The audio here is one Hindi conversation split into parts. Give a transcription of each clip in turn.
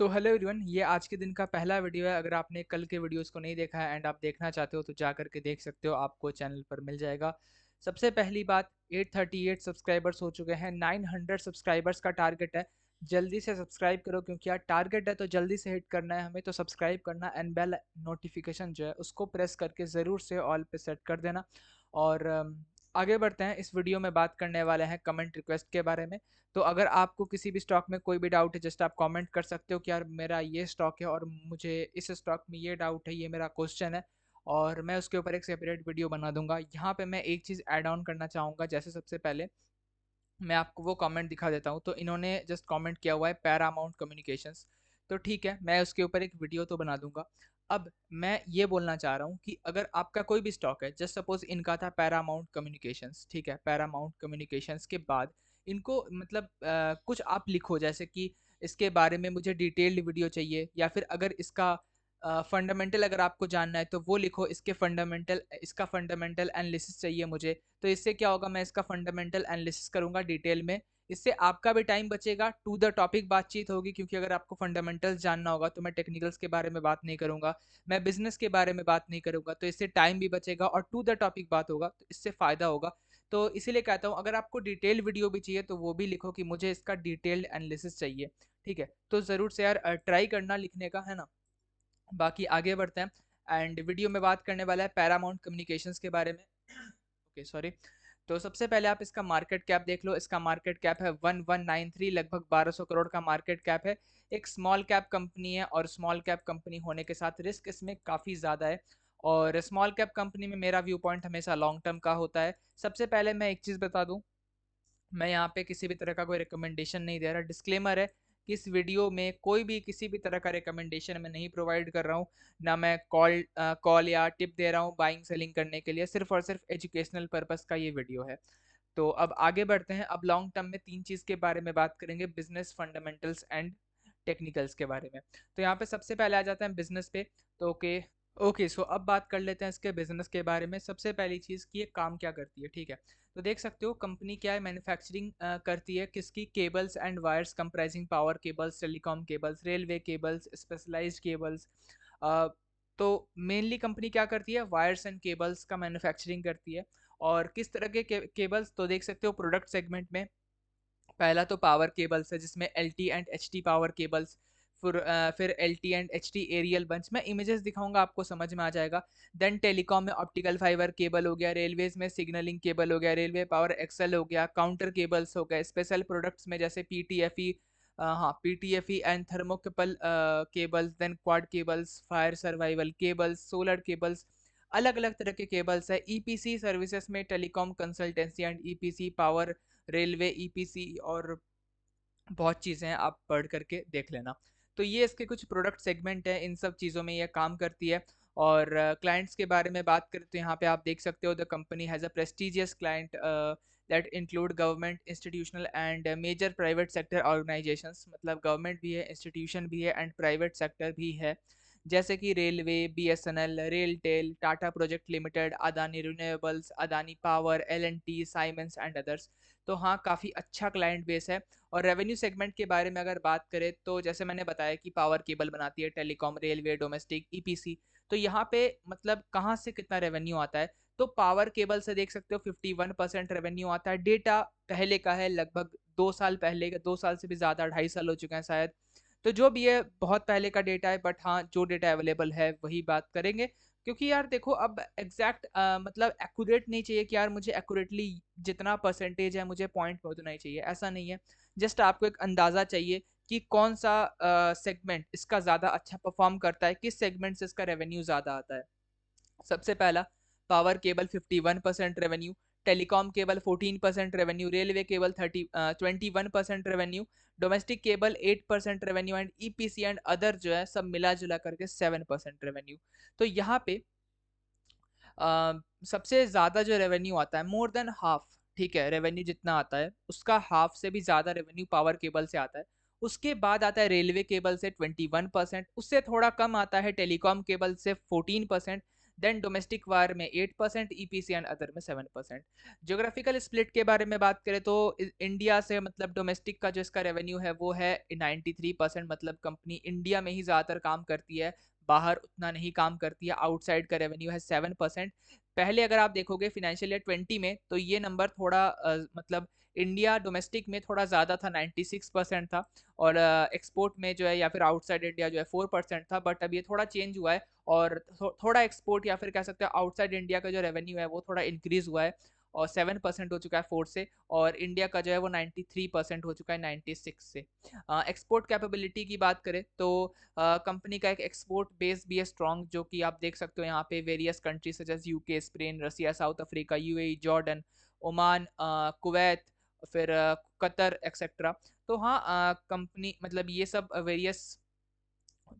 हेलो एवरीवन, ये आज के दिन का पहला वीडियो है। अगर आपने कल के वीडियोस को नहीं देखा है एंड आप देखना चाहते हो तो जा करके देख सकते हो, आपको चैनल पर मिल जाएगा। सबसे पहली बात, 838 सब्सक्राइबर्स हो चुके हैं, 900 सब्सक्राइबर्स का टारगेट है। जल्दी से सब्सक्राइब करो क्योंकि यार टारगेट है तो जल्दी से हिट करना है हमें, तो सब्सक्राइब करना एंड बेल नोटिफिकेशन जो है उसको प्रेस करके ज़रूर से ऑल पे सेट कर देना। और आगे बढ़ते हैं। इस वीडियो में बात करने वाले हैं कमेंट रिक्वेस्ट के बारे में। तो अगर आपको किसी भी स्टॉक में कोई भी डाउट है, जस्ट आप कमेंट कर सकते हो कि यार मेरा ये स्टॉक है और मुझे इस स्टॉक में ये डाउट है, ये मेरा क्वेश्चन है, और मैं उसके ऊपर एक सेपरेट वीडियो बना दूंगा। यहाँ पे मैं एक चीज़ ऐड ऑन करना चाहूँगा। जैसे सबसे पहले मैं आपको वो कमेंट दिखा देता हूँ। तो इन्होंने जस्ट कमेंट किया हुआ है पैरामाउंट कम्युनिकेशंस। तो ठीक है, मैं उसके ऊपर एक वीडियो तो बना दूंगा। अब मैं ये बोलना चाह रहा हूँ कि अगर आपका कोई भी स्टॉक है, जस्ट सपोज इनका था पैरामाउंट कम्युनिकेशंस, ठीक है, पैरामाउंट कम्युनिकेशंस के बाद इनको मतलब कुछ आप लिखो, जैसे कि इसके बारे में मुझे डिटेल्ड वीडियो चाहिए, या फिर अगर इसका फंडामेंटल अगर आपको जानना है तो वो लिखो, इसका फंडामेंटल एनालिसिस चाहिए मुझे। तो इससे क्या होगा, मैं इसका फंडामेंटल एनालिसिस करूंगा डिटेल में। इससे आपका भी टाइम बचेगा, टू द टॉपिक बातचीत होगी, क्योंकि अगर आपको फंडामेंटल्स जानना होगा तो मैं टेक्निकल्स के बारे में बात नहीं करूंगा, मैं बिजनेस के बारे में बात नहीं करूंगा, तो इससे टाइम भी बचेगा और टू द टॉपिक बात होगा, तो इससे फ़ायदा होगा। तो इसीलिए कहता हूँ, अगर आपको डिटेल वीडियो भी चाहिए तो वो भी लिखो कि मुझे इसका डिटेल्ड एनालिसिस चाहिए। ठीक है, तो ज़रूर से यार ट्राई करना लिखने का, है ना। बाकी आगे बढ़ते हैं एंड वीडियो में बात करने वाला है पैरामाउंट कम्युनिकेशंस के बारे में। Okay sorry. तो सबसे पहले आप इसका मार्केट कैप देख लो। इसका मार्केट कैप है 1193, लगभग 1200 करोड़ का मार्केट कैप है। एक स्मॉल कैप कंपनी है और स्मॉल कैप कंपनी होने के साथ रिस्क इसमें काफ़ी ज़्यादा है। और स्मॉल कैप कंपनी में मेरा व्यू पॉइंट हमेशा लॉन्ग टर्म का होता है। सबसे पहले मैं एक चीज़ बता दूं, मैं यहाँ पे किसी भी तरह का कोई रिकमेंडेशन नहीं दे रहा। डिस्क्लेमर है कि इस वीडियो में कोई भी किसी भी तरह का रिकमेंडेशन मैं नहीं प्रोवाइड कर रहा हूँ। ना मैं कॉल या टिप दे रहा हूँ बाइंग सेलिंग करने के लिए, सिर्फ और सिर्फ एजुकेशनल पर्पस का ये वीडियो है। तो अब आगे बढ़ते हैं। अब लॉन्ग टर्म में तीन चीज़ के बारे में बात करेंगे, बिजनेस फंडामेंटल्स एंड टेक्निकल्स के बारे में। तो यहाँ पे सबसे पहले आ जाते हैं बिजनेस पे। तो ओके, सो अब बात कर लेते हैं इसके बिजनेस के बारे में। सबसे पहली चीज़ कि ये काम क्या करती है, ठीक है। तो देख सकते हो कंपनी क्या है, मैन्युफैक्चरिंग करती है किसकी, cables and wires comprising power cables, telecom cables, railway cables, specialised cables. तो मेनली कंपनी क्या करती है, वायर्स एंड केबल्स का मैन्युफैक्चरिंग करती है। और किस तरह के केबल्स, तो देख सकते हो प्रोडक्ट सेगमेंट में पहला तो पावर केबल्स है, जिसमें L T and H T power cables. फिर L T and H T aerial bunch, मैं इमेजेस दिखाऊंगा आपको समझ में आ जाएगा। देन टेलीकॉम में ऑप्टिकल फाइबर केबल हो गया, रेलवेज में सिग्नलिंग केबल हो गया, रेलवे पावर एक्सल हो गया, काउंटर केबल्स हो गए, स्पेशल प्रोडक्ट्स में जैसे पी टी एफ ई, हाँ P T F E and thermocouple cables, then quad cables, fire survival cables, solar cables, अलग अलग तरह के केबल्स है। ईपीसी सर्विसेज में telecom consultancy and EPC, power, railway EPC, और बहुत चीज़ें हैं, आप पढ़ करके देख लेना। तो ये इसके कुछ प्रोडक्ट सेगमेंट है, इन सब चीज़ों में ये काम करती है। और क्लाइंट्स के बारे में बात करें तो यहाँ पे आप देख सकते हो, the company has a prestigious client that include government, institutional and major private sector organisations, मतलब गवर्नमेंट भी है, इंस्टीट्यूशन भी है एंड प्राइवेट सेक्टर भी है। जैसे कि railway, BSNL, RailTel, Tata project limited, Adani renewables, Adani power, L and T, Siemens and others. तो हाँ, काफ़ी अच्छा क्लाइंट बेस है। और रेवेन्यू सेगमेंट के बारे में अगर बात करें तो जैसे मैंने बताया कि पावर केबल बनाती है, टेलीकॉम, रेलवे, डोमेस्टिक, ईपीसी। तो यहाँ पे मतलब कहाँ से कितना रेवेन्यू आता है, तो पावर केबल से देख सकते हो 51% रेवेन्यू आता है। डेटा पहले का है, लगभग 2 साल पहले का, 2 साल से भी ज़्यादा, 2.5 साल हो चुके हैं शायद। तो जो भी है बहुत पहले का डेटा है, बट हाँ जो डेटा अवेलेबल है वही बात करेंगे। क्योंकि यार देखो, अब एग्जैक्ट मतलब एक्यूरेट नहीं चाहिए कि यार मुझे एक्यूरेटली जितना परसेंटेज है मुझे पॉइंट में उतना ही चाहिए, ऐसा नहीं है। जस्ट आपको एक अंदाज़ा चाहिए कि कौन सा सेगमेंट इसका ज़्यादा अच्छा परफॉर्म करता है, किस सेगमेंट से इसका रेवेन्यू ज़्यादा आता है। सबसे पहला, power cable 51% revenue, telecom cable 14% revenue, railway cable 21% revenue, domestic cable 8% revenue and EPC and other जो है सब मिला जुला करके 7% रेवेन्यू। तो यहाँ पे सबसे ज़्यादा जो रेवेन्यू आता है, मोर देन हाफ, ठीक है, रेवेन्यू जितना आता है उसका हाफ से भी ज़्यादा रेवेन्यू पावर केबल से आता है। उसके बाद आता है रेलवे केबल से 21%, उससे थोड़ा कम आता है टेलीकॉम केबल से 14%, देन डोमेस्टिक वायर में 8%, ईपीसी एंड अदर में 7%। ज्योग्राफिकल स्प्लिट के बारे में बात करें तो इंडिया से मतलब डोमेस्टिक का जो इसका रेवेन्यू है वो है 93%, मतलब कंपनी इंडिया में ही ज़्यादातर काम करती है, बाहर उतना नहीं काम करती है। आउटसाइड का रेवेन्यू है 7%। पहले अगर आप देखोगे फिनेंशियल ईयर 20 में तो ये नंबर थोड़ा मतलब इंडिया डोमेस्टिक में थोड़ा ज़्यादा था, 96% था, और एक्सपोर्ट में जो है या फिर आउटसाइड इंडिया जो है 4% था। बट अब ये थोड़ा चेंज हुआ है और थोड़ा एक्सपोर्ट या फिर कह सकते हैं आउटसाइड इंडिया का जो रेवेन्यू है वो थोड़ा इंक्रीज हुआ है और 7% हो चुका है 4 से, और इंडिया का जो है वो 93% हो चुका है 96 से। एक्सपोर्ट कैपेबिलिटी की बात करें तो कंपनी का एक एक्सपोर्ट बेस भी है स्ट्रॉन्ग, जो कि आप देख सकते हो यहाँ पे various countries such as UK, Spain, Russia, South Africa, UAE, Jordan, Oman, Kuwait, फिर कतर एक्सेट्रा। तो हाँ, कंपनी मतलब ये सब वेरियस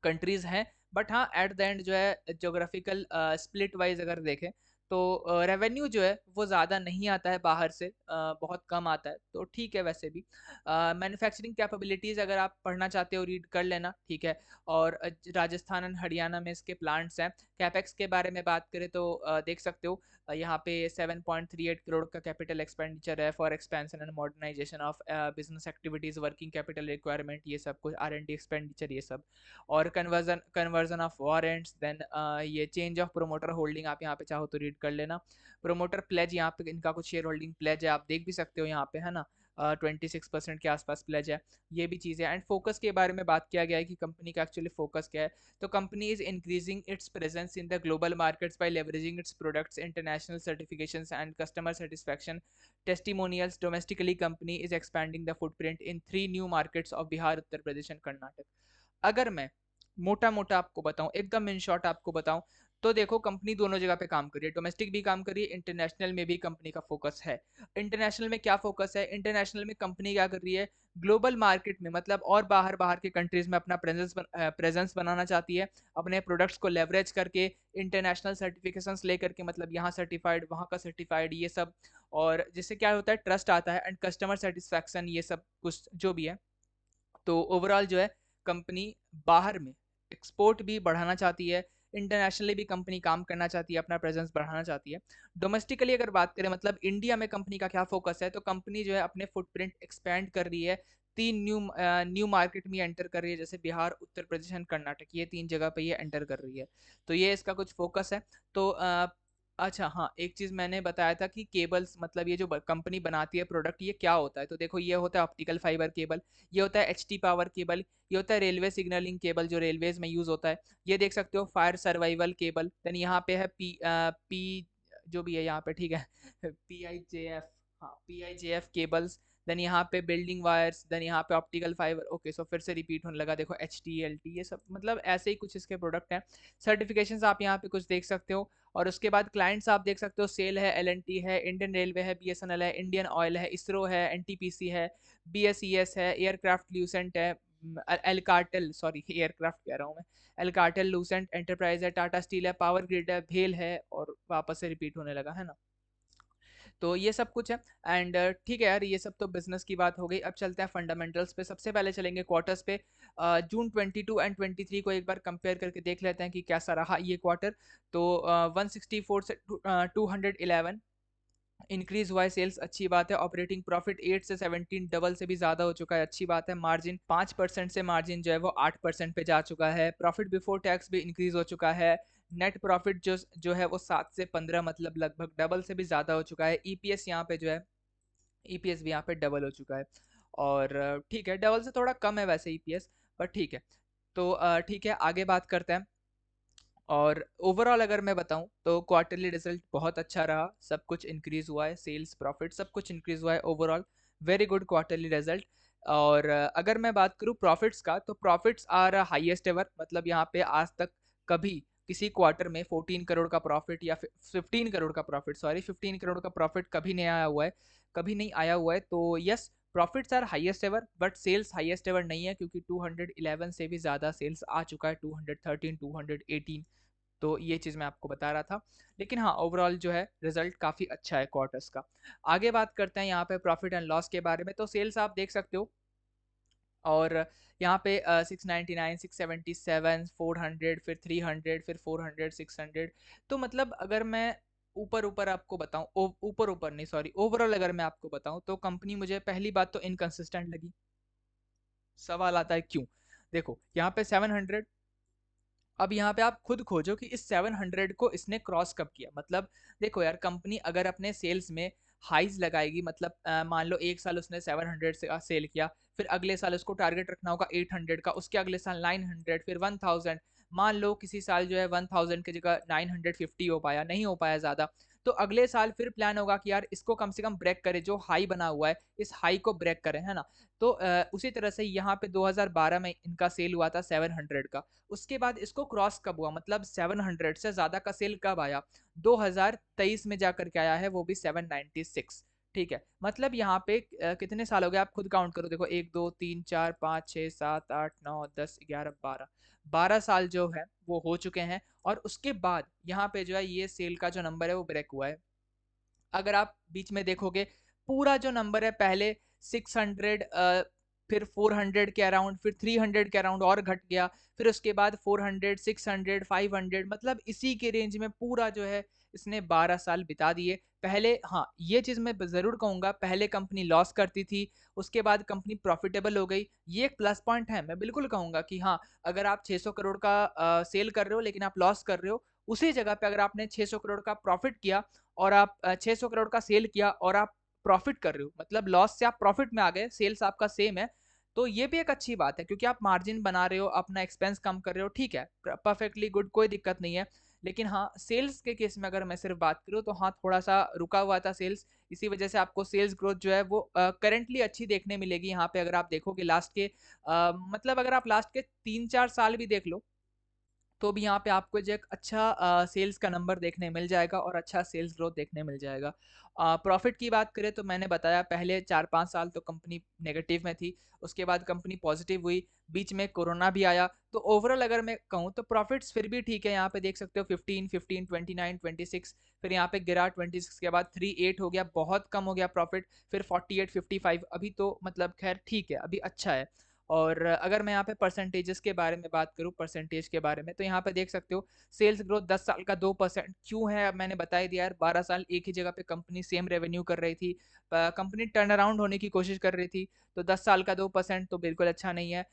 कंट्रीज हैं। बट हाँ, एट द एंड जो है जोग्राफिकल स्प्लिट वाइज अगर देखें तो रेवेन्यू जो है वो ज़्यादा नहीं आता है बाहर से, बहुत कम आता है, तो ठीक है। वैसे भी मैन्युफैक्चरिंग कैपेबिलिटीज़ अगर आप पढ़ना चाहते हो रीड कर लेना, ठीक है। और राजस्थान एंड हरियाणा में इसके प्लांट्स हैं। कैपेक्स के बारे में बात करें तो देख सकते हो यहाँ पे 7.38 करोड़ का कैपिटल एक्सपेंडिचर है for expansion and modernisation of business activities, working capital requirement, ये सब कुछ, R&D एक्सपेंडिचर, ये सब। और कन्वर्जन ऑफ वारंट्स, देन ये चेंज ऑफ प्रोमोटर होल्डिंग आप यहाँ पे चाहो तो रीड कर लेना। प्रोमोटर प्लेज, यहाँ पे इनका कुछ शेयर होल्डिंग प्लेज है, आप देख भी सकते हो यहाँ पे, है ना। 26% के आसपास प्लेज है, ये भी चीज़ें। एंड फोकस के बारे में बात किया गया है कि कंपनी का एक्चुअली फोकस क्या है। तो company is increasing its presence in the global markets by leveraging its products, international certifications and customer satisfaction testimonials. Domestically company is expanding the footprint in 3 new markets of Bihar, Uttar Pradesh and Karnataka. अगर मैं मोटा मोटा आपको बताऊं, एकदम इन शॉर्ट आपको बताऊं, तो देखो कंपनी दोनों जगह पे काम कर रही है, डोमेस्टिक भी काम कर रही है, इंटरनेशनल में भी कंपनी का फोकस है। इंटरनेशनल में क्या फोकस है? इंटरनेशनल में कंपनी क्या कर रही है, ग्लोबल मार्केट में मतलब और बाहर बाहर के कंट्रीज में अपना प्रेजेंस बनाना चाहती है, अपने प्रोडक्ट्स को लेवरेज करके, इंटरनेशनल सर्टिफिकेशंस लेकर के, मतलब यहाँ सर्टिफाइड वहाँ का सर्टिफाइड, ये सब। और जिससे क्या होता है, ट्रस्ट आता है एंड कस्टमर सेटिस्फैक्शन, ये सब कुछ जो भी है। तो ओवरऑल जो है कंपनी बाहर में एक्सपोर्ट भी बढ़ाना चाहती है, इंटरनेशनली भी कंपनी काम करना चाहती है, अपना प्रेजेंस बढ़ाना चाहती है। डोमेस्टिकली अगर बात करें मतलब इंडिया में कंपनी का क्या फोकस है, तो कंपनी जो है अपने फुटप्रिंट एक्सपेंड कर रही है, 3 न्यू मार्केट में एंटर कर रही है, जैसे बिहार, उत्तर प्रदेश एंड कर्नाटक, ये 3 जगह पे ये एंटर कर रही है। तो ये इसका कुछ फोकस है। तो अच्छा हाँ, एक चीज़ मैंने बताया था कि केबल्स, मतलब ये जो कंपनी बनाती है प्रोडक्ट, ये क्या होता है, तो देखो ये होता है ऑप्टिकल फाइबर केबल, ये होता है एचटी पावर केबल, ये होता है रेलवे सिग्नलिंग केबल जो रेलवेज में यूज होता है, ये देख सकते हो फायर सर्वाइवल केबल। देन यहाँ पे है पी जो भी है यहाँ पे, ठीक है, PIJF, हाँ PIJF केबल्स। देन यहाँ पे बिल्डिंग वायर्स, देन यहाँ पे ऑप्टिकल फाइबर। ओके, सो फिर से रिपीट होने लगा, देखो HT LT, ये सब मतलब ऐसे ही कुछ इसके प्रोडक्ट हैं। सर्टिफिकेशंस आप यहाँ पे कुछ देख सकते हो। और उसके बाद क्लाइंट्स आप देख सकते हो, सेल है, LNT है, इंडियन रेलवे है, BSNL है, इंडियन ऑयल है, इसरो है, NTPC है, BSES है, एयरक्राफ्ट ल्यूसेंट है, एल कार्टेल, सॉरी एयरक्राफ्ट कह रहा हूँ मैं, एल कार्टेल लूसेंट एंटरप्राइज है, टाटा स्टील है, पावर ग्रिड है, भेल है, और वापस से रिपीट होने लगा, है ना। तो ये सब कुछ है। एंड ठीक है यार, ये सब तो बिजनेस की बात हो गई। अब चलते हैं फंडामेंटल्स पे। सबसे पहले चलेंगे क्वार्टर्स पे। जून 22 एंड 23 को एक बार कंपेयर करके देख लेते हैं कि कैसा रहा ये क्वार्टर। तो 164 से 211 इंक्रीज हुआ है सेल्स, अच्छी बात है। ऑपरेटिंग प्रॉफिट 8 से 17 डबल से भी ज्यादा हो चुका है, अच्छी बात है। मार्जिन 5% से मार्जिन जो है वो 8% पे जा चुका है। प्रॉफिट बिफोर टैक्स भी इंक्रीज हो चुका है। नेट प्रॉफिट जो है वो 7 से 15, मतलब लगभग डबल से भी ज्यादा हो चुका है। ईपीएस यहाँ पे जो है, ईपीएस भी यहाँ पे डबल हो चुका है। और ठीक है, डबल से थोड़ा कम है वैसे ईपीएस, पर ठीक है। तो ठीक है, आगे बात करते हैं। और ओवरऑल अगर मैं बताऊं तो क्वार्टरली रिजल्ट बहुत अच्छा रहा, सब कुछ इंक्रीज हुआ है, सेल्स, प्रॉफिट सब कुछ इंक्रीज हुआ है। Overall very good quarterly result. और अगर मैं बात करूं प्रॉफिट्स का, तो प्रॉफिट्स आर हाईएस्ट एवर, मतलब यहाँ पे आज तक कभी किसी क्वार्टर में 14 करोड़ का प्रॉफिट या 15 करोड़ का प्रॉफिट, सॉरी 15 करोड़ का प्रॉफिट कभी नहीं आया हुआ है, कभी नहीं आया हुआ है। तो yes, profits are highest ever, but sales highest ever नहीं है, क्योंकि 211 से भी ज़्यादा सेल्स आ चुका है, 213, 218। तो ये चीज़ मैं आपको बता रहा था। लेकिन हाँ, ओवरऑल जो है रिजल्ट काफ़ी अच्छा है क्वार्टर्स का। आगे बात करते हैं यहाँ पे प्रॉफिट एंड लॉस के बारे में। तो सेल्स आप देख सकते हो, और यहाँ पे 699, 677, 400, फिर 300, फिर 400, 600। तो मतलब अगर मैं ऊपर ऊपर आपको बताऊं, ऊपर ऊपर नहीं सॉरी, ओवरऑल अगर मैं आपको बताऊं तो कंपनी मुझे पहली बात तो इनकंसिस्टेंट लगी। सवाल आता है क्यों? देखो यहाँ पे 700, अब यहाँ पे आप खुद खोजो कि इस 700 को इसने क्रॉस कब किया। मतलब देखो यार, कंपनी अगर अपने सेल्स में हाइज लगाएगी, मतलब मान लो एक साल उसने 700 से सेल किया, फिर अगले साल उसको टारगेट रखना होगा 800 का, उसके अगले साल 900, फिर 1000। मान लो किसी साल जो है 1000 की जगह 950 हो पाया, नहीं हो पाया ज्यादा, तो अगले साल फिर प्लान होगा कि यार इसको कम से कम ब्रेक करे, जो हाई बना हुआ है इस हाई को ब्रेक करें, है ना। तो उसी तरह से यहाँ पे 2012 में इनका सेल हुआ था 700 का। उसके बाद इसको क्रॉस कब हुआ, मतलब 700 से ज्यादा का सेल कब आया? 2023 में जाकर के आया है, वो भी 796। ठीक है, मतलब यहाँ पे कितने साल हो गए आप खुद काउंट करो। देखो 1 2 3 4 5 6 7 8 9 10 11 12, 12 साल जो है वो हो चुके हैं। और उसके बाद यहाँ पे जो है ये सेल का जो नंबर है वो ब्रेक हुआ है। अगर आप बीच में देखोगे, पूरा जो नंबर है पहले 600, फिर 400 के अराउंड, फिर 300 के अराउंड और घट गया, फिर उसके बाद 400, 600, 500, मतलब इसी के रेंज में पूरा जो है इसने 12 साल बिता दिए। पहले हाँ, ये चीज मैं जरूर कहूंगा, पहले कंपनी लॉस करती थी, उसके बाद कंपनी प्रॉफिटेबल हो गई। ये एक प्लस पॉइंट है, मैं बिल्कुल कहूंगा कि हाँ, अगर आप 600 करोड़ का सेल कर रहे हो लेकिन आप लॉस कर रहे हो, उसी जगह पे अगर आपने 600 करोड़ का प्रॉफिट किया और आप 600 करोड़ का सेल किया और आप प्रॉफिट कर रहे हो, मतलब लॉस से आप प्रॉफिट में आ गए, सेल्स आपका सेम है, तो ये भी एक अच्छी बात है, क्योंकि आप मार्जिन बना रहे हो, अपना एक्सपेंस कम कर रहे हो, ठीक है, परफेक्टली गुड, कोई दिक्कत नहीं है। लेकिन हाँ, सेल्स के केस में अगर मैं सिर्फ बात करूँ तो हाँ, थोड़ा सा रुका हुआ था सेल्स। इसी वजह से आपको सेल्स ग्रोथ जो है वो करेंटली अच्छी देखने मिलेगी यहाँ पे। अगर आप देखोगे लास्ट के मतलब अगर आप लास्ट के 3-4 साल भी देख लो, तो भी यहाँ पे आपको जो एक अच्छा सेल्स का नंबर देखने मिल जाएगा और अच्छा सेल्स ग्रोथ देखने मिल जाएगा। प्रॉफिट की बात करें तो मैंने बताया, पहले 4-5 साल तो कंपनी नेगेटिव में थी, उसके बाद कंपनी पॉजिटिव हुई, बीच में कोरोना भी आया। तो ओवरऑल अगर मैं कहूँ तो प्रॉफिट्स फिर भी ठीक है, यहाँ पे देख सकते हो 15, 29, 26, फिर यहाँ पे गिरा 26 के बाद 38 हो गया, बहुत कम हो गया प्रॉफिट, फिर 48, 55, अभी तो मतलब खैर ठीक है, अभी अच्छा है। और अगर मैं यहाँ पे परसेंटेजेस के बारे में बात करूँ, परसेंटेज के बारे में, तो यहाँ पे देख सकते हो सेल्स ग्रोथ 10 साल का 2% क्यों है, अब मैंने बता ही दिया यार, 12 साल एक ही जगह पे कंपनी सेम रेवेन्यू कर रही थी, कंपनी टर्न अराउंड होने की कोशिश कर रही थी, तो 10 साल का 2% तो बिल्कुल अच्छा नहीं है।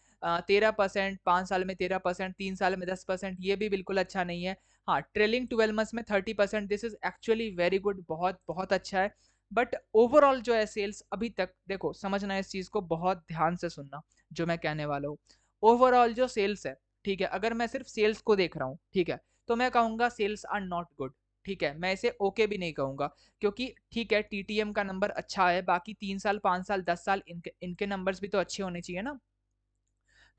13%, 5 साल में 13%, 3 साल में 10%, ये भी बिल्कुल अच्छा नहीं है। हाँ, ट्रेलिंग 12 मंथ्स में 30%, this is actually very good, बहुत बहुत अच्छा है। बट ओवरऑल जो है सेल्स अभी तक, देखो समझना इस चीज को, बहुत ध्यान से सुनना जो मैं कहने वाला हूँ। ओवरऑल जो सेल्स है, ठीक है, अगर मैं सिर्फ सेल्स को देख रहा हूँ, ठीक है, तो मैं कहूंगा सेल्स आर नॉट गुड। ठीक है, मैं इसे ओके भी नहीं कहूंगा, क्योंकि ठीक है टीटीएम का नंबर अच्छा है, बाकी 3 साल 5 साल 10 साल इनके इनके नंबर्स भी तो अच्छे होने चाहिए ना।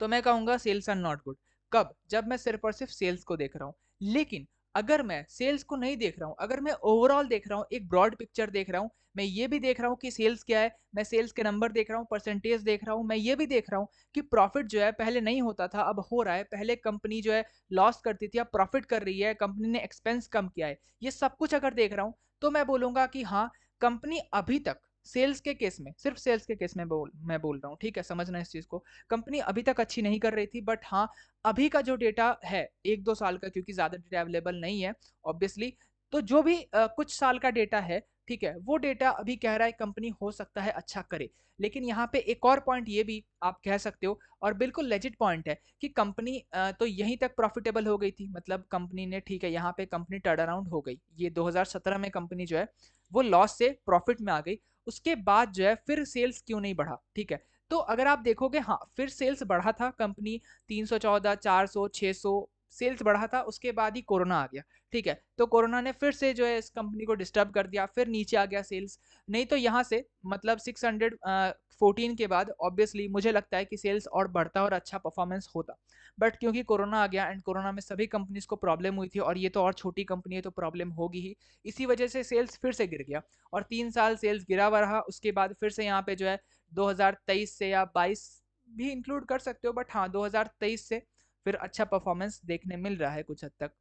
तो मैं कहूंगा सेल्स आर नॉट गुड। कब? जब मैं सिर्फ और सिर्फ सेल्स को देख रहा हूँ। लेकिन अगर मैं सेल्स को नहीं देख रहा हूँ, अगर मैं ओवरऑल देख रहा हूँ, एक ब्रॉड पिक्चर देख रहा हूँ, मैं ये भी देख रहा हूँ कि सेल्स क्या है, मैं सेल्स के नंबर देख रहा हूँ, परसेंटेज देख रहा हूँ, मैं ये भी देख रहा हूँ कि प्रॉफिट जो है पहले नहीं होता था अब हो रहा है, पहले कंपनी जो है लॉस करती थी अब प्रॉफिट कर रही है, कंपनी ने एक्सपेंस कम किया है, ये सब कुछ अगर देख रहा हूँ, तो मैं बोलूंगा कि हाँ, कंपनी अभी तक सेल्स के केस में, सिर्फ सेल्स के केस में मैं बोल रहा हूँ, ठीक है, समझना इस चीज को, कंपनी अभी तक अच्छी नहीं कर रही थी। बट हाँ, अभी का जो डेटा है 1-2 साल का, क्योंकि ज्यादा डेटा अवेलेबल नहीं है ऑब्वियसली, तो जो भी कुछ साल का डेटा है, ठीक है, वो डेटा अभी कह रहा है कंपनी हो सकता है अच्छा करे। लेकिन यहाँ पे एक और पॉइंट ये भी आप कह सकते हो, और बिल्कुल लेजिट पॉइंट है, कि कंपनी तो यहीं तक प्रॉफिटेबल हो गई थी, मतलब कंपनी ने, ठीक है, यहाँ पे कंपनी टर्न अराउंड हो गई, ये 2017 में कंपनी जो है वो लॉस से प्रॉफिट में आ गई, उसके बाद जो है फिर सेल्स क्यों नहीं बढ़ा? ठीक है, तो अगर आप देखोगे, हाँ, फिर सेल्स बढ़ा था, कंपनी 314, 400, 600 सेल्स बढ़ा था, उसके बाद ही कोरोना आ गया। ठीक है, तो कोरोना ने फिर से जो है इस कंपनी को डिस्टर्ब कर दिया, फिर नीचे आ गया सेल्स। नहीं तो यहाँ से मतलब 614 के बाद ऑब्वियसली मुझे लगता है कि सेल्स और बढ़ता और अच्छा परफॉर्मेंस होता, बट क्योंकि कोरोना आ गया, एंड कोरोना में सभी कंपनीज को प्रॉब्लम हुई थी, और ये तो और छोटी कंपनी है तो प्रॉब्लम होगी ही, इसी वजह से सेल्स फिर से गिर गया, और 3 साल सेल्स गिरा हुआ रहा, उसके बाद फिर से यहाँ पे जो है 2023 से या 22 भी इंक्लूड कर सकते हो, बट हाँ 2023 से फिर अच्छा परफॉर्मेंस देखने मिल रहा है कुछ हद तक।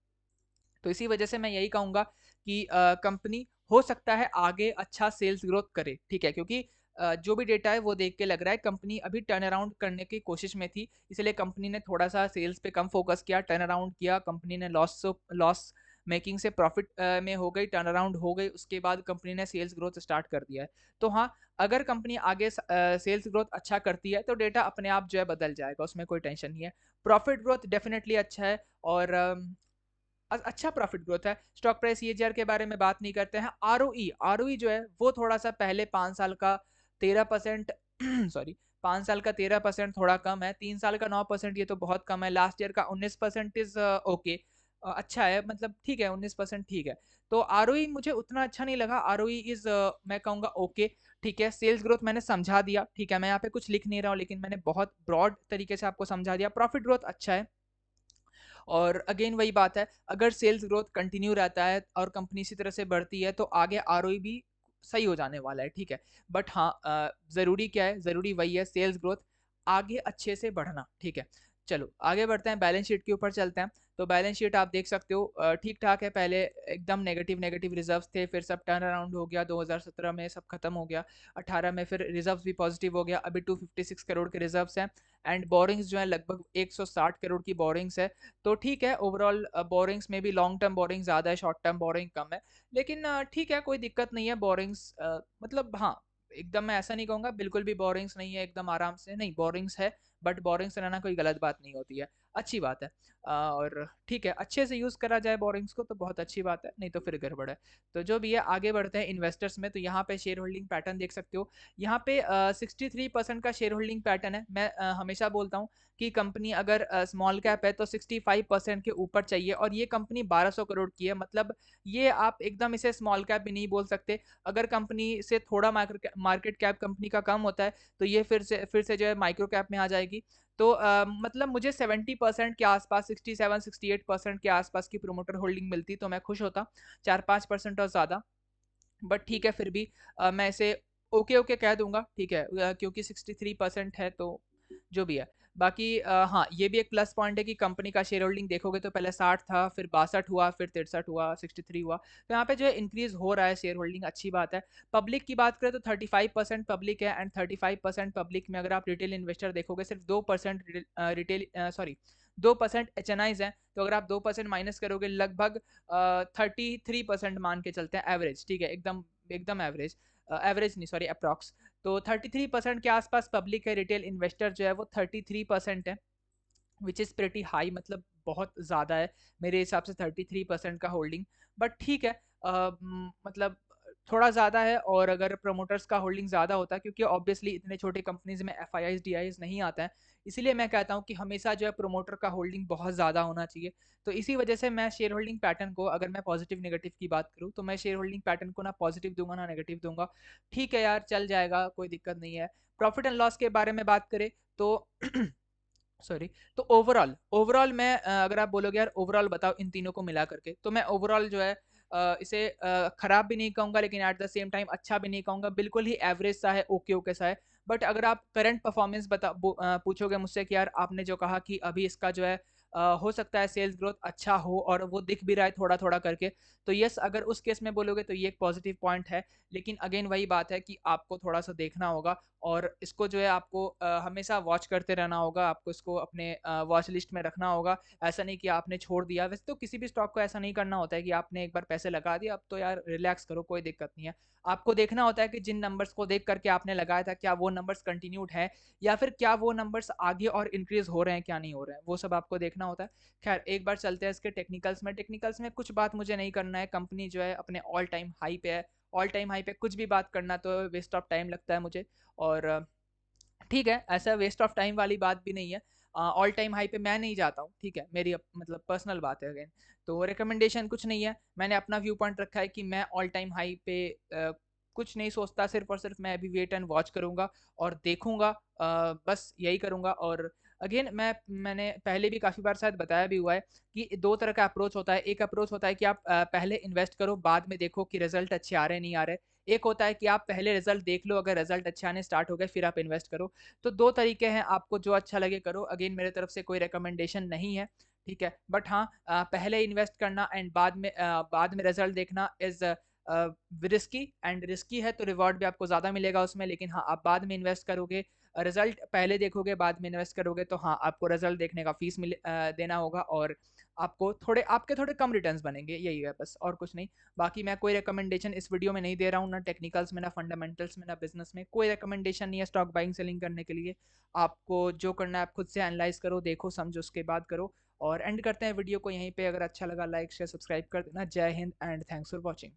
तो इसी वजह से मैं यही कहूंगा कि कंपनी हो सकता है आगे अच्छा सेल्स ग्रोथ करे, ठीक है, क्योंकि जो भी डेटा है वो देख के लग रहा है कंपनी अभी टर्न अराउंड करने की कोशिश में थी, इसलिए कंपनी ने थोड़ा सा सेल्स पे कम फोकस किया, टर्न अराउंड किया, कंपनी ने लॉस मेकिंग से प्रॉफिट में हो गई, टर्न अराउंड हो गई, उसके बाद कंपनी ने सेल्स ग्रोथ स्टार्ट कर दिया है। तो हाँ, अगर कंपनी आगे सेल्स ग्रोथ अच्छा करती है तो डेटा अपने आप जो है बदल जाएगा, उसमें कोई टेंशन नहीं है। प्रॉफिट ग्रोथ डेफिनेटली अच्छा है, और अच्छा प्रॉफिट ग्रोथ है। स्टॉक प्राइस ईएजीआर के बारे में बात नहीं करते हैं। आरओई जो है वो थोड़ा सा पहले 5 साल का 13% सॉरी 5 साल का 13% थोड़ा कम है, 3 साल का 9% ये तो बहुत कम है, लास्ट ईयर का 19% इज ओके, अच्छा है, मतलब ठीक है, 19% ठीक है। तो आरओई मुझे उतना अच्छा नहीं लगा, आरओई इज मैं कहूँगा ओके, ठीक है। सेल्स ग्रोथ मैंने समझा दिया, ठीक है, मैं यहाँ पे कुछ लिख नहीं रहा हूँ, लेकिन मैंने बहुत ब्रॉड तरीके से आपको समझा दिया। प्रॉफिट ग्रोथ अच्छा है, और अगेन वही बात है, अगर सेल्स ग्रोथ कंटिन्यू रहता है और कंपनी इसी तरह से बढ़ती है तो आगे आरओई भी सही हो जाने वाला है, ठीक है। बट हाँ, ज़रूरी क्या है, ज़रूरी वही है सेल्स ग्रोथ आगे अच्छे से बढ़ना, ठीक है। चलो आगे बढ़ते हैं, बैलेंस शीट के ऊपर चलते हैं। तो बैलेंस शीट आप देख सकते हो ठीक ठाक है, पहले एकदम नेगेटिव नेगेटिव रिजर्व्स थे, फिर सब टर्न अराउंड हो गया, 2017 में सब खत्म हो गया, 18 में फिर रिजर्व्स भी पॉजिटिव हो गया, अभी 256 करोड़ के रिजर्व्स हैं, एंड बोरिंग्स जो है लगभग 160 करोड़ की बोरिंग्स है। तो ठीक है, ओवरऑल बोरिंग्स में भी लॉन्ग टर्म बोरिंग ज़्यादा है, शॉर्ट टर्म बोरिंग कम है, लेकिन ठीक है, कोई दिक्कत नहीं है। बोरिंग्स मतलब हाँ, एकदम मैं ऐसा नहीं कहूँगा बिल्कुल भी बोरिंग्स नहीं है, एकदम आराम से नहीं, बोरिंग्स है, बट बोरिंग्स रहना कोई गलत बात नहीं होती है, अच्छी बात है। और ठीक है, अच्छे से यूज़ करा जाए बोरिंग्स को तो बहुत अच्छी बात है, नहीं तो फिर गड़बड़ है। तो जो भी है, आगे बढ़ते हैं इन्वेस्टर्स में। तो यहाँ पे शेयर होल्डिंग पैटर्न देख सकते हो, यहाँ पे 63% का शेयर होल्डिंग पैटर्न है। मैं हमेशा बोलता हूँ कि कंपनी अगर स्मॉल कैप है तो 65% के ऊपर चाहिए, और ये कंपनी 1200 करोड़ की है, मतलब ये आप एकदम इसे स्मॉल कैप भी नहीं बोल सकते। अगर कंपनी से थोड़ा मार्केट कैप कंपनी का कम होता है तो ये फिर से जो है माइक्रो कैप में आ जाएगी। तो मतलब मुझे 70% के आसपास, 67-68% के आसपास की प्रोमोटर होल्डिंग मिलती तो मैं खुश होता, 4-5% और ज़्यादा, बट ठीक है, फिर भी मैं इसे ओके ओके कह दूंगा, ठीक है, क्योंकि 63% है तो जो भी है। बाकी हाँ, ये भी एक प्लस पॉइंट है कि कंपनी का शेयर होल्डिंग देखोगे तो पहले 60 था, फिर 62 हुआ, फिर 63 हुआ, 63 हुआ, तो यहाँ पे जो है इंक्रीज हो रहा है शेयर होल्डिंग, अच्छी बात है। पब्लिक की बात करें तो 35% पब्लिक है, एंड 35% पब्लिक में अगर आप रिटेल इन्वेस्टर देखोगे, सिर्फ 2% रिटेल, सॉरी 2% एच हैं। तो अगर आप 2% माइनस करोगे, लगभग 33% मान के चलते हैं एवरेज, ठीक है, एकदम एकदम एवरेज, एवरेज नहीं, सॉरी अप्रॉक्स। तो 33% के आसपास पब्लिक है, रिटेल इन्वेस्टर जो है वो 33% है, विच इज़ प्रेटी हाई, मतलब बहुत ज़्यादा है मेरे हिसाब से 33% का होल्डिंग, बट ठीक है, मतलब थोड़ा ज़्यादा है। और अगर प्रमोटर्स का होल्डिंग ज़्यादा होता, क्योंकि ऑब्वियसली इतने छोटे कंपनीज में एफ आई डी नहीं आता है, इसीलिए मैं कहता हूँ कि हमेशा जो है प्रोमोटर का होल्डिंग बहुत ज़्यादा होना चाहिए। तो इसी वजह से मैं शेयर होल्डिंग पैटर्न को, अगर मैं पॉजिटिव नेगेटिव की बात करूँ तो मैं शेयर होल्डिंग पैटर्न को ना पॉजिटिव दूंगा ना नेगेटिव दूंगा, ठीक है यार, चल जाएगा, कोई दिक्कत नहीं है। प्रॉफिट एंड लॉस के बारे में बात करें तो सॉरी, तो ओवरऑल ओवरऑल मैं अगर आप बोलोगे यार ओवरऑल बताओ इन तीनों को मिला करके, तो मैं ओवरऑल जो है इसे खराब भी नहीं कहूंगा, लेकिन एट द सेम टाइम अच्छा भी नहीं कहूंगा, बिल्कुल ही एवरेज सा है, ओके ओके सा है। बट अगर आप करंट परफॉर्मेंस पूछोगे मुझसे कि यार आपने जो कहा कि अभी इसका जो है हो सकता है सेल्स ग्रोथ अच्छा हो और वो दिख भी रहा है थोड़ा थोड़ा करके, तो यस, अगर उस केस में बोलोगे तो ये एक पॉजिटिव पॉइंट है। लेकिन अगेन वही बात है कि आपको थोड़ा सा देखना होगा, और इसको जो है आपको हमेशा वॉच करते रहना होगा, आपको इसको अपने वॉच लिस्ट में रखना होगा। ऐसा नहीं कि आपने छोड़ दिया, वैसे तो किसी भी स्टॉक को ऐसा नहीं करना होता है कि आपने एक बार पैसे लगा दिए, अब तो यार रिलैक्स करो, कोई दिक्कत नहीं है। आपको देखना होता है कि जिन नंबर्स को देख करके आपने लगाया था, क्या वो नंबर्स कंटिन्यूड है, या फिर क्या वो नंबर्स आगे और इंक्रीज हो रहे हैं, क्या नहीं हो रहे हैं, वो सब आपको देखना होता है। खैर, एक बार चलते हैं इसके टेक्निकल्स में। टेक्निकल्स में कुछ बात मुझे नहीं करना है, कंपनी जो है अपने ऑल टाइम हाई पे है, ऑल टाइम हाई पे कुछ भी बात करना तो वेस्ट ऑफ टाइम लगता है मुझे। और ठीक है, ऐसा वेस्ट ऑफ टाइम वाली बात भी नहीं है, ऑल टाइम हाई पे मैं नहीं जाता हूँ, ठीक है, मेरी मतलब पर्सनल बात है अगेन। तो रिकमेंडेशन कुछ नहीं है, मैंने अपना व्यू पॉइंट रखा है कि मैं ऑल टाइम हाई पे कुछ नहीं सोचता, सिर्फ और सिर्फ मैं अभी वेट एंड वॉच करूंगा और देखूंगा, बस यही करूंगा। और अगेन मैंने पहले भी काफ़ी बार शायद बताया भी हुआ है कि दो तरह का अप्रोच होता है। एक अप्रोच होता है कि आप पहले इन्वेस्ट करो, बाद में देखो कि रिजल्ट अच्छे आ रहे हैं नहीं आ रहे। एक होता है कि आप पहले रिजल्ट देख लो, अगर रिजल्ट अच्छे आने स्टार्ट हो गए फिर आप इन्वेस्ट करो। तो दो तरीके हैं, आपको जो अच्छा लगे करो। अगेन मेरे तरफ से कोई रिकमेंडेशन नहीं है, ठीक है, बट हाँ, पहले इन्वेस्ट करना एंड बाद में रिजल्ट देखना इज रिस्की, एंड रिस्की है तो रिवॉर्ड भी आपको ज़्यादा मिलेगा उसमें, लेकिन हाँ आप बाद में इन्वेस्ट करोगे, रिजल्ट पहले देखोगे बाद में इन्वेस्ट करोगे तो हाँ आपको रिजल्ट देखने का फीस देना होगा, और आपको थोड़े कम रिटर्न्स बनेंगे, यही है बस, और कुछ नहीं। बाकी मैं कोई रिकमेंडेशन इस वीडियो में नहीं दे रहा हूँ, ना टेक्निकल्स में, ना फंडामेंटल्स में, ना बिजनेस में, कोई रिकमेंडेशन नहीं है स्टॉक बाइंग सेलिंग करने के लिए। आपको जो करना है आप खुद से एनालाइज करो, देखो समझो, उसके बाद करो। और एंड करते हैं वीडियो को यहीं पे। अगर अच्छा लगा लाइक शेयर सब्सक्राइब कर देना। जय Hind and thanks for watching.